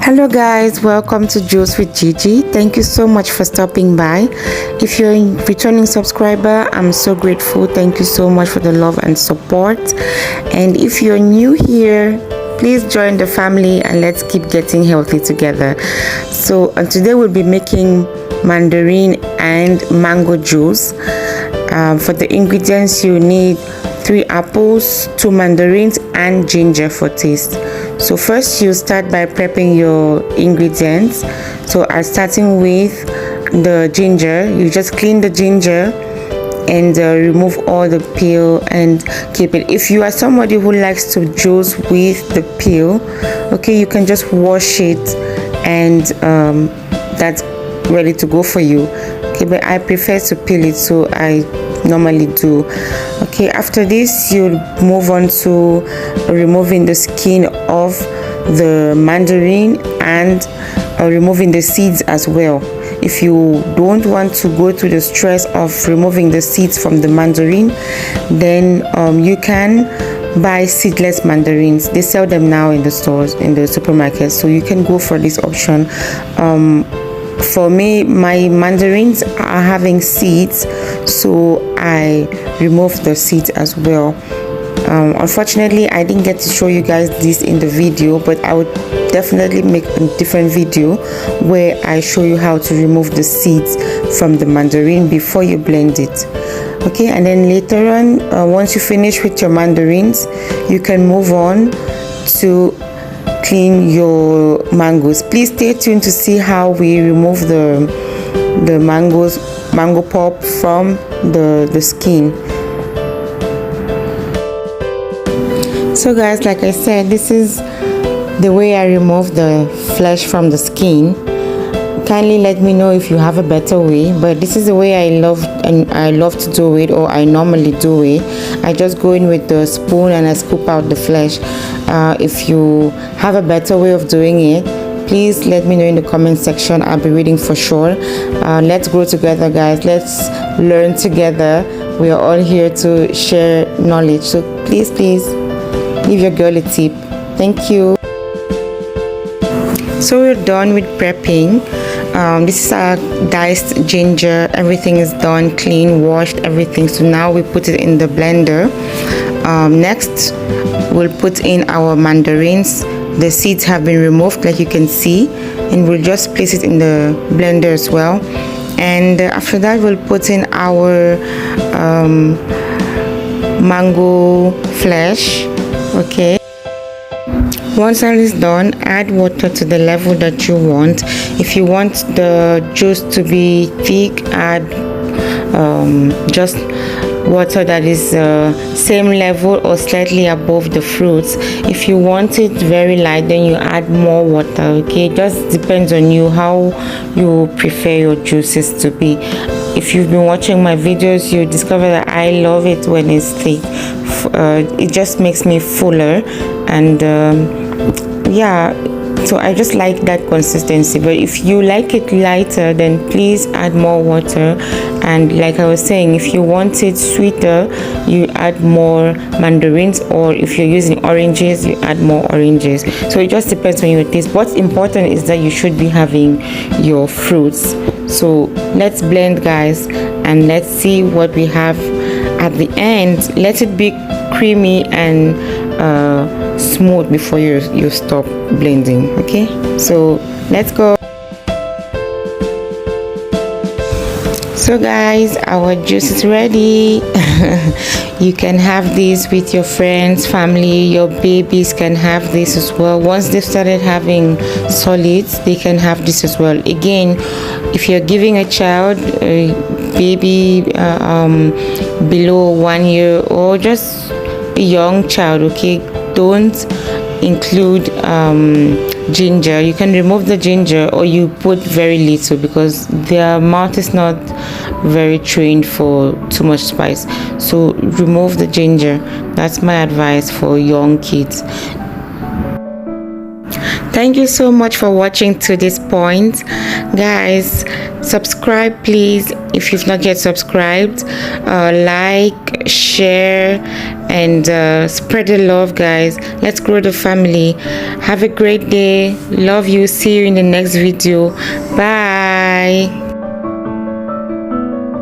Hello guys, welcome to Juice with Gigi. Thank you so much for stopping by. If you're a returning subscriber, I'm so grateful. Thank you so much for the love and support. And if you're new here, please join the family and let's keep getting healthy together. So today we'll be making mandarin and mango juice. For the ingredients, you need 3 apples, 2 mandarins and ginger for taste. So first you start by prepping your ingredients. So I'm starting with the ginger. You just clean the ginger and remove all the peel and keep it. If you are somebody who likes to juice with the peel, okay, you can just wash it and that's ready to go for you. Okay, but I prefer to peel it, so I normally do. Okay, after this you'll move on to removing the skin of the mandarin and removing the seeds as well. If you don't want to go through the stress of removing the seeds from the mandarin, then you can buy seedless mandarins. They sell them now in the stores, in the supermarkets, so you can go for this option. For me, my mandarins are having seeds, so I remove the seeds as well. Unfortunately, I didn't get to show you guys this in the video, but I would definitely make a different video where I show you how to remove the seeds from the mandarin before you blend it. Okay, and then later on, once you finish with your mandarins, you can move on to clean your mangoes. Please stay tuned to see how we remove the mango pulp from the skin. So guys, like I said, this is the way I remove the flesh from the skin. Kindly let me know if you have a better way, but this is the way I love to do it, or I normally do it. I just go in with the spoon and I scoop out the flesh. If you have a better way of doing it, please let me know in the comment section. I'll be reading for sure. Let's grow together, guys. Let's learn together. We are all here to share knowledge, so please give your girl a tip. Thank you. So we're done with prepping. This is our diced ginger. Everything is done, clean, washed, everything. So now we put it in the blender. Next we'll put in our mandarins. The seeds have been removed, like you can see, and we'll just place it in the blender as well. And after that we'll put in our mango flesh. Okay, once that is done, add water to the level that you want. If you want the juice to be thick, add just water that is same level or slightly above the fruits. If you want it very light, then you add more water. Okay, it just depends on you how you prefer your juices to be. If you've been watching my videos, you discover that I love it when it's thick. It just makes me fuller, and yeah, so I just like that consistency. But if you like it lighter, then please add more water. And like I was saying, if you want it sweeter, you add more mandarins, or if you're using oranges, you add more oranges. So it just depends on your taste. What's important is that you should be having your fruits. So let's blend, guys, and let's see what we have at the end. Let it be creamy and smooth before you stop blending. Okay, so let's go. So guys, our juice is ready. You can have this with your friends, family. Your babies can have this as well. Once they've started having solids, they can have this as well. Again, if you're giving a child, a baby below 1 year, or just a young child, okay, don't include ginger. You can remove the ginger, or you put very little, because their mouth is not very trained for too much spice. So remove the ginger. That's my advice for young kids. Thank you so much for watching to this point, guys. Subscribe please if you've not yet subscribed. Like, share, and spread the love, guys. Let's grow the family. Have a great day. Love you. See you in the next video. Bye.